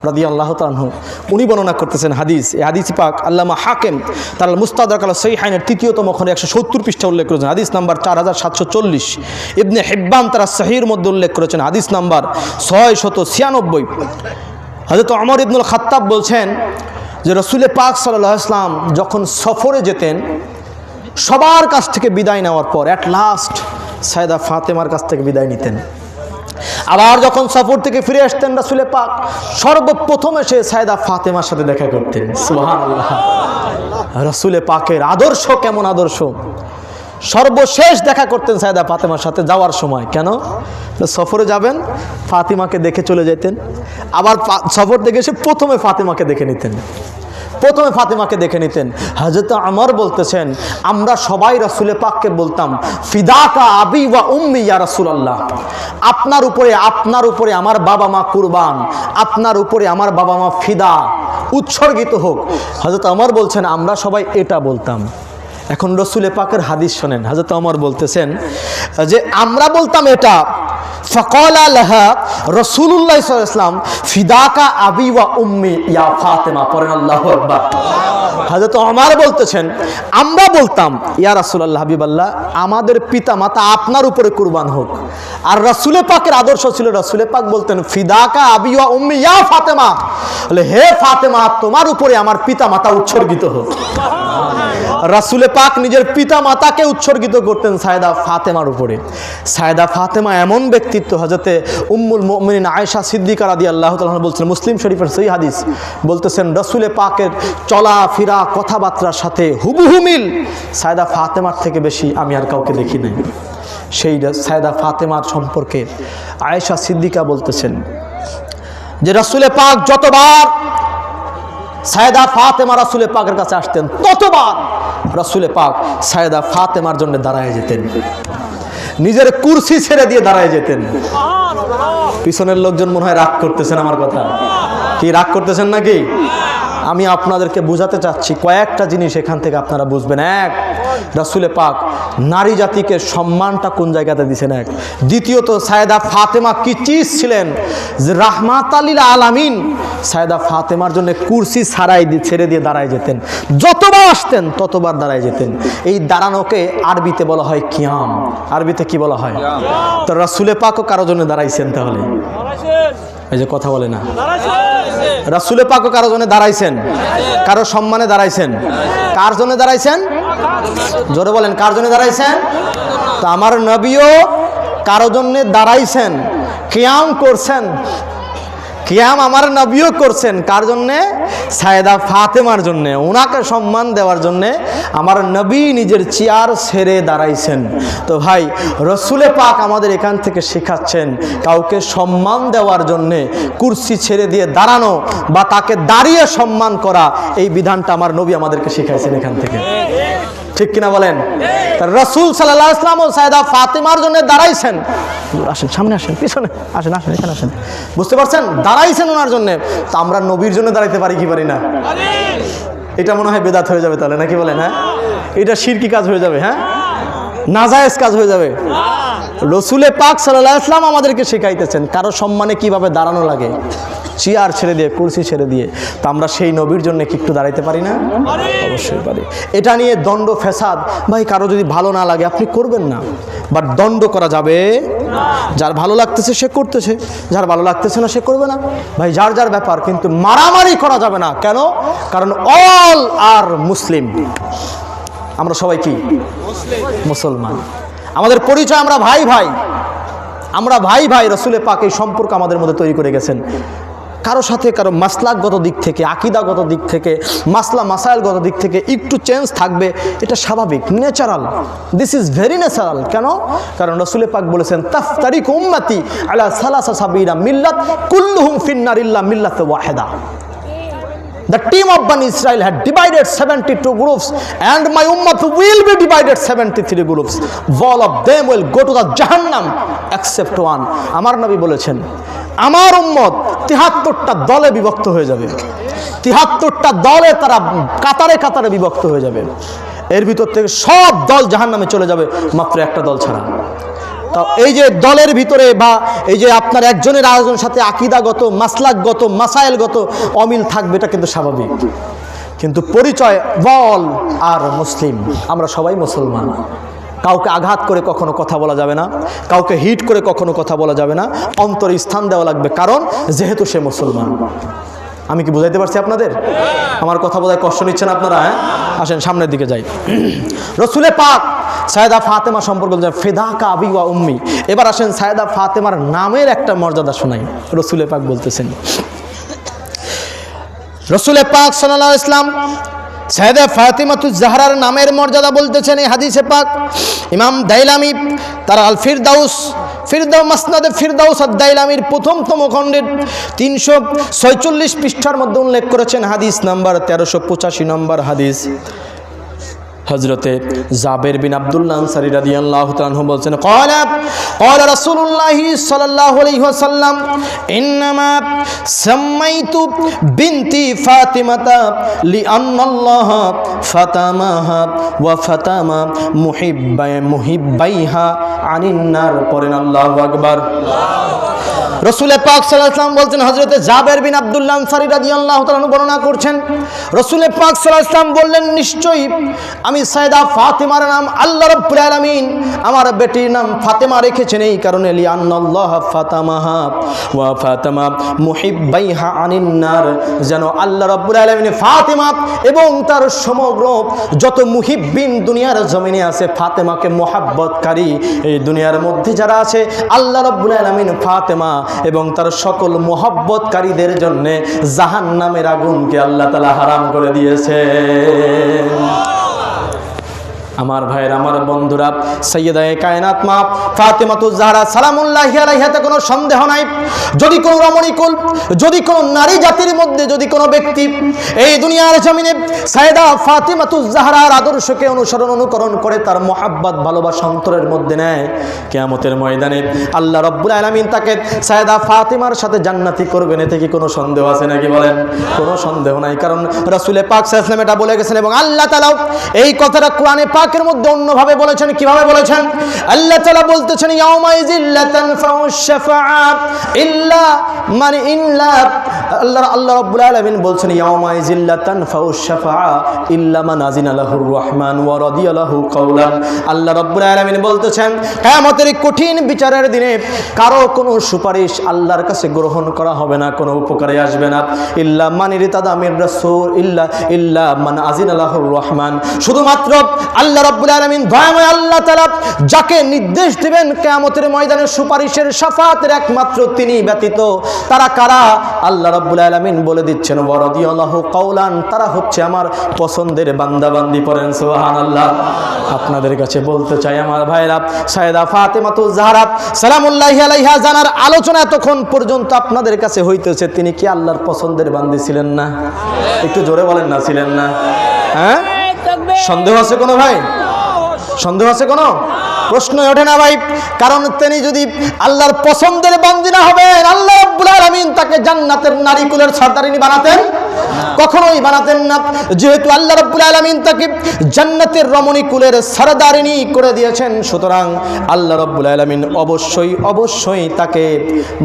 রাদিয়াল্লাহু তাআলা আনহু উনি বর্ণনা করতেছেন হাদিস। এই হাদিস পাক আল্লামা হাকিম তার মুস্তাদরাক আলা সহিহাইনের ৩য়তম খণ্ডে ১৭০ পৃষ্ঠা উল্লেখ করেছেন, হাদিস নাম্বার ৪৭৪০। ইবনে হিব্বান তার সহিহর মধ্যে উল্লেখ করেছেন, হাদিস নাম্বার ৬৯৬। হযরত ওমর ইবনুল খাত্তাব বলছেন যে রাসূল পাক সাল্লাল্লাহু আলাইহি ওয়াসাল্লাম যখন সফরে যেতেন, সবার কাছ থেকে বিদায় নেওয়ার পর অ্যাট লাস্ট সাইয়েদা ফাতেমার কাছ থেকে বিদায় নিতেন। আবার যখন সফর থেকে ফিরে আসতেন রাসূল পাক সর্বপ্রথম এসে সাইয়েদা ফাতেমার সাথে দেখা করতেন। সুবহানাল্লাহ, রাসূল পাকের আদর্শ কেমন আদর্শ! সর্বশেষ দেখা করতেন সাইয়েদা ফাতেমার সাথে যাওয়ার সময়। কেন? সফরে যাবেন, ফাতিমাকে দেখে চলে যেতেন, আবার সফর থেকে এসে প্রথমে ফাতিমাকে দেখে নিতেন। হযরত ওমর বলতেছেন, আমরা সবাই রাসূল পাককে বলতাম, ফিদাকা আবি ওয়া উম্মি ইয়া রাসূলুল্লাহ, আপনার উপরে আমার বাবা মা কুরবান, আপনার উপরে আমার বাবা মা ফিদা, উৎসর্গিত হোক। হযরত ওমর বলছেন আমরা সবাই এটা বলতাম। এখন রাসূল পাকের হাদিস শোনেন। হযরত ওমর বলতেছেন যে আমরা বলতাম এটা, ফাকালা লাহা রাসূলুল্লাহ সাল্লাল্লাহু আলাইহি ওয়াসাল্লাম ফিদাকা আবি ওয়া উম্মি ইয়া ফাতেমা, পড়েন আল্লাহু আকবার। হযরত ওমর বলতেছেন আমরা বলতাম, ইয়া রাসূলুল্লাহ, হাবিবাল্লাহ, আমাদের পিতা মাতা আপনার উপরে কুরবান হোক। আর রাসূল পাকের আদর্শ ছিল, রাসূল পাক বলতেন ফিদাকা আবি ওয়া উম্মি ইয়া ফাতেমা, বলে হে ফাতেমা, তোমার উপরে আমার পিতা মাতা উৎসর্গিত হোক। রাসূল পাক নিজের পিতা মাতাকে উৎসর্গিত করতেন সাইয়েদা ফাতেমার উপরে। সাইয়েদা ফাতেমা এমন ব্যক্তিত্ব, হযরতে উম্মুল মুমিনিন আয়েশা সিদ্দিকা রাদিয়াল্লাহু তাআলা আনহা বলছেন, মুসলিম শরীফের সহিহ হাদিস, বলতেছেন রাসূল পাকের চলাফেরা কথাবার্তার সাথে হুবহু মিল সাইয়েদা ফাতেমার থেকে বেশি আমি আর কাউকে দেখি নাই। সেই সাইয়েদা ফাতেমার সম্পর্কে আয়েশা সিদ্দিকা বলতেছেন যে রাসূল পাক যতবার সাইয়েদা ফাতেমা রাসূল পাকের কাছে আসতেন, ততবার রাসূল পাক সাইয়েদা ফাতেমার জন্য দাঁড়ায় যেতেন, নিজের কুরসি ছেড়ে দিয়ে দাঁড়ায় যেতেন। পিছনের লোকজন মনে হয় রাগ করতেছেন আমার কথা। কি রাগ করতেছেন নাকি? আমি আপনাদেরকে বোঝাতে চাচ্ছি কয়েকটা জিনিস, এখান থেকে আপনারা বুঝবেন। এক, রাসূল পাক নারী জাতিকে সম্মানটা কোন জায়গাতে দিয়েছেন। এক, দ্বিতীয়ত সাইয়েদা ফাতেমা কি চিজ ছিলেন যে রাহমাতাল লিল আলামিন, সাইয়েদা ফাতেমার জন্য কুরসি ছেড়ে দিয়ে দাঁড়ায় যেতেন, যতবার আসতেন ততবার দাঁড়ায় যেতেন। এই দাঁড়ানোকে আরবিতে বলা হয় কিয়াম। আরবিতে কি বলা হয়? তো রাসূল পাকও কারোর জন্য দাঁড়াইছেন। তাহলে এই যে কথা বলে না, রাসূল পাকও কারোর জন্য দাঁড়াইছেন, কারো সম্মানে দাঁড়াইছেন। কার জন্য দাঁড়াইছেন? জোরে বলেন, কার জন্য দাঁড়াইছেন? তো আমার নবীও কারো জন্য দাঁড়াইছেন, কিয়াম করছেন। কিয়াম আমার নবীও করছেন। কার জন্যে? সাইয়েদা ফাতেমার জন্যে। ওনাকে সম্মান দেওয়ার জন্যে আমার নবী নিজের চেয়ার ছেড়ে দাঁড়াইছেন। তো ভাই, রাসূল পাক আমাদের এখান থেকে শেখাচ্ছেন কাউকে সম্মান দেওয়ার জন্যে কুরসি ছেড়ে দিয়ে দাঁড়ানো বা তাকে দাঁড়িয়ে সম্মান করা, এই বিধানটা আমার নবী আমাদেরকে শিখাইছেন এখান থেকে। ঠিক কিনা বলেন? রাসূল সাল্লাল্লাহু আলাইহি ওয়াসাল্লাম সাইয়েদা ফাতেমার জন্য দাঁড়াইছেন। আসেন, সামনে আসেন, পিছনে আসেন, এখানে আসেন। বুঝতে পারছেন? দাঁড়াইছেন ওনার জন্য। তা আমরা নবীর জন্য দাঁড়াইতে পারি কি পারি না? এটা মনে হয় বেদাত হয়ে যাবে তাহলে, নাকি বলেন? হ্যাঁ, এটা শিরকি কাজ হয়ে যাবে। হ্যাঁ, নাজায়েজ কাজ হয়ে যাবে। রাসূল পাক সাল্লাল্লাহু আলাইহি ওয়াসাল্লাম আমাদেরকে শেখাইতেছেন কারো সম্মানে কিভাবে দাঁড়ানো লাগে, চেয়ার ছেড়ে দিয়ে, কুরসি ছেড়ে দিয়ে। তো আমরা সেই নবীর জন্য কি একটু দাঁড়াইতে পারি না? অবশ্যই পারি। এটা নিয়ে দণ্ড ফেসাদ, ভাই কারো যদি ভালো না লাগে আপনি করবেন না, বাট দণ্ড করা যাবে। যার ভালো লাগতেছে সে করতেছে, যার ভালো লাগতেছে না সে করবে না। ভাই যার যার ব্যাপার, কিন্তু মারামারি করা যাবে না। কেন? কারণ অল আর মুসলিম। আমরা সবাই কি? মুসলমান। আমাদের পরিচয় আমরা ভাই ভাই, আমরা ভাই ভাই। রাসূল পাক এই সম্পর্ক আমাদের মধ্যে তৈরি করে গেছেন। কারো সাথে কারো মাসলাকগত দিক থেকে, আকীদাগত দিক থেকে, মাসাইলগত দিক থেকে একটু চেঞ্জ থাকবে, এটা স্বাভাবিক, natural. This is very natural. কেন? কারণ রাসূল পাক বলেছেন তাফতারিক উম্মতি আলা সালাসা সাবিনা মিল্লাত কুল্লুহুম ফিন্নার ইল্লা মিল্লাত Waheeda. The team of Bani Israel had divided 72 groups, and my ummah will be divided 73 groups. All of them will go to the Jahannam except one. আমার নবী বলেছেন আমার উম্মত 73টা দলে বিভক্ত হয়ে যাবে। 73টা দলে তারা কাতারে কাতারে বিভক্ত হয়ে যাবে। এর ভিতর থেকে সব দল জাহান্নামে চলে যাবে, মাত্র একটা দল ছাড়া। তা এই যে দলের ভিতরে বা এই যে আপনার একজনের আরেকজনের সাথে আকীদাগত মাসলাকগত মাসাইলগত অমিল থাকবে, এটা কিন্তু স্বাভাবিক, কিন্তু পরিচয় বল আর মুসলিম, আমরা সবাই মুসলমান। কাউকে আঘাত করে কখনো কথা বলা যাবে না, কাউকে হিট করে কখনো কথা বলা যাবে না, অন্তরে স্থান দেওয়া লাগবে, কারণ যেহেতু সে মুসলমান। আমি কি বুঝাইতে পারছি আপনাদের? আমার কথা বোধহয় কষ্ট নিচ্ছেন আপনারা? হ্যাঁ, আসেন সামনের দিকে যাই। রসুলে পাক সায়েদা ফাতেমা সম্পর্কে বলছেন ফিদাকা আবি ওয়া উম্মি। এবার আসেন সায়েদা ফাতেমার নামের একটা মর্যাদা শোনাই। রসুলে পাক বলতেছেন, রসুলে পাক সাল্লাল্লাহু আলাইহি ওয়াসাল্লাম সায়েদা ফাতিমাতুজ জাহরার নামের মর্যাদা বলতেছেন এই হাদিসে পাক। ইমাম দাইলামি তার আল ফিরদাউস মাসনাদে ফিরদাউস আর দাইলামির প্রথমতম খণ্ডের 346 পৃষ্ঠার মধ্যে উল্লেখ করেছেন, হাদিস নাম্বার 1385 নম্বর হাদিস। হযরতে জাবের বিন আব্দুল্লাহ আনসারী রাদিয়াল্লাহু তাআলা আনহু বলছেন, ক্বালা রাসূলুল্লাহ সাল্লাল্লাহু আলাইহি ওয়াসাল্লাম ইন্নামা সাম্মাইতু বিনতি ফাতিমাতা লিআন্নাল্লাহ ফাতামাহা ওয়া ফাতামা মুহিব্বাইহা আনিন নার। পড়েন আল্লাহু আকবার। রসুল পাক সাল্লাল্লাহু আলাইহি ওয়াসাল্লাম বলছেন, হযরতে জাবের বিন আব্দুল্লাহ আনসারী রাদিয়াল্লাহু তাআলা বর্ণনা করছেন, রসুল পাক সাল্লাল্লাহু আলাইহি ওয়াসাল্লাম বললেন, নিশ্চয়ই আমি সাইয়েদা ফাতিমার নাম আল্লাহ রাব্বুল আলামিন আমার বেটির নাম ফাতেমা রেখেছেন এই কারণে, লিআন্নাল্লাহ ফাতামাহা ওয়া ফাতামা মুহিব্বাইহা আনিন নার, যেন আল্লাহ রাব্বুল আলামিন ফাতেমা এবং তার সমগ্র যত মুহিব্বিন দুনিয়ার জমিনে আছে, ফাতেমাকে মহব্বতকারী এই দুনিয়ার মধ্যে যারা আছে, আল্লাহ রাব্বুল আলামিন ফাতেমা এবং তার সকল মহব্বতকারীদের জন্য জাহান্নামের আগুনকে আল্লাহ তাআলা হারাম করে দিয়েছে। আমার ভাইয়ের, আমার বন্ধুরা, সাইয়্যিদায়ে কায়নাত মা ফাতেমাতুজ জাহরা সালামুল্লাহি আলাইহাতে কোনো সন্দেহ নাই, যদি কোনো রমণীকুল, যদি কোনো নারী জাতির মধ্যে যদি কোনো ব্যক্তি এই দুনিয়ার জমিনে সাইয়েদা ফাতেমাতুজ জাহরার আদর্শকে অনুকরণ করে তার মহব্বত ভালোবাসা অন্তরের মধ্যে নেয়, কিয়ামতের ময়দানে আল্লাহ রাব্বুল আলামিন তাকে সাইয়েদা ফাতেমার সাথে জান্নাতি করবেন। এতে কি কোনো সন্দেহ আছে নাকি? বলেন। কোনো সন্দেহ নাই, কারণ রাসূল পাক সাল্লাল্লাহু আলাইহি ওয়াসাল্লাম এটা বলে গেছেন এবং আল্লাহ তাআলা এই কথাটা কোরআনে পাকের মধ্যে অন্যভাবে বলেছেন। কিভাবে বলেছেন? আল্লাহ তাআলা বলতেছেন, ইয়াউমা ইযিল্লা তানফাউশ শাফাআ ইল্লা মান ইল্লা, আল্লাহ রাব্বুল আলামিন বলছেন, ইয়াউমা ইযিল্লা তানফাউশ শাফাআ ইল্লা মান আযিনা লাহুর রহমান ওয়া রাদিয়া লাহু কাওলান। আল্লাহ রাব্বুল আলামিন বলতেছেন, কিয়ামতের কঠিন বিচারের দিনে কারো কোনো সুপারিশ আল্লাহর কাছে গ্রহণ করা হবে না, কোনো উপকারে আসবে না। ইল্লা মান ইরতাদা মির রাসূল ইল্লা মান আযিনা লাহুর রহমান, শুধুমাত্র আল্লাহ রাব্বুল আলামিন দয়াময় আল্লাহ তাআলা যাকে নির্দেশ দিবেন কিয়ামতের ময়দানে সুপারিশের শাফাআতের একমাত্র তিনি ব্যতীত। তারা কারা? আল্লাহ রাব্বুল আলামিন বলে দিচ্ছেন, ওয়া রাদিয়াল্লাহু কাওলান, তারা হচ্ছে আমার পছন্দের বান্দা বান্দি। পড়েন সুবহানাল্লাহ। আপনাদের কাছে বলতে চাই আমার ভাইরা, সাইয়েদা ফাতেমাতুজ জাহরা সালামুল্লাহি আলাইহা জানার আলোচনা এতক্ষণ পর্যন্ত আপনাদের কাছে হইতেছে, তিনি কি আল্লাহর পছন্দের বান্দি ছিলেন না? একটু জোরে বলেন না, ছিলেন না? হ্যাঁ, সন্দেহ আছে কোনো ভাই? সন্দেহ আছে কোনো? প্রশ্নই ওঠে না ভাই। কারণ তিনি যদি আল্লাহর পছন্দের বান্দি না হবেন, আল্লাহ রাব্বুল আলামিন তাকে জান্নাতের নারীকুলের সর্দারিনী বানাতেন? কখনোই বানাতেন না। যেহেতু আল্লাহ রাব্বুল আলামিন তাকে জান্নাতের রমণী কুলের সরদারিনী করে দিয়েছেন, সুতরাং আল্লাহ রাব্বুল আলামিন অবশ্যই তাকে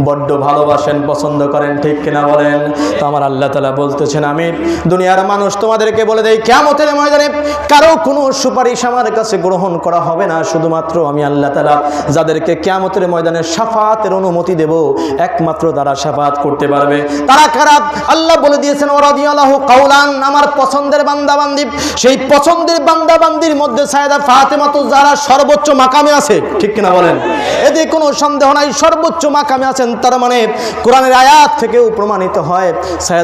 বড্ড ভালোবাসেন, পছন্দ করেন। ঠিক কিনা বলেন? তো আমার আল্লাহ তাআলা বলতেছেন, আমি দুনিয়ার মানুষ তোমাদেরকে বলে দেই, কিয়ামতের ময়দানে কারো কোনো সুপারিশ আমার কাছে গ্রহণ করা হবে না। শুধুমাত্র আমি আল্লাহ তাআলা যাদেরকে কিয়ামতের ময়দানে শাফাআতের অনুমতি দেব, একমাত্র তারা শাফাআত করতে পারবে। তারা কারা? আল্লাহ বলে দিয়েছেন, ওয়া রাদিয়াল্লাহু কাওলান, আমার পছন্দের বান্দাবান্দি। সেই পছন্দের বান্দাবান্দির মধ্যে সাইয়েদা ফাতেমাতুজ জাহরা সর্বোচ্চ মাকামে আছে। ঠিক কিনা বলেন? এতে কোনো সন্দেহ নাই, সর্বোচ্চ মাকামে আছেন। তার মানে কোরআনের আয়াত থেকেও প্রমাণিত হয় সাইয়েদা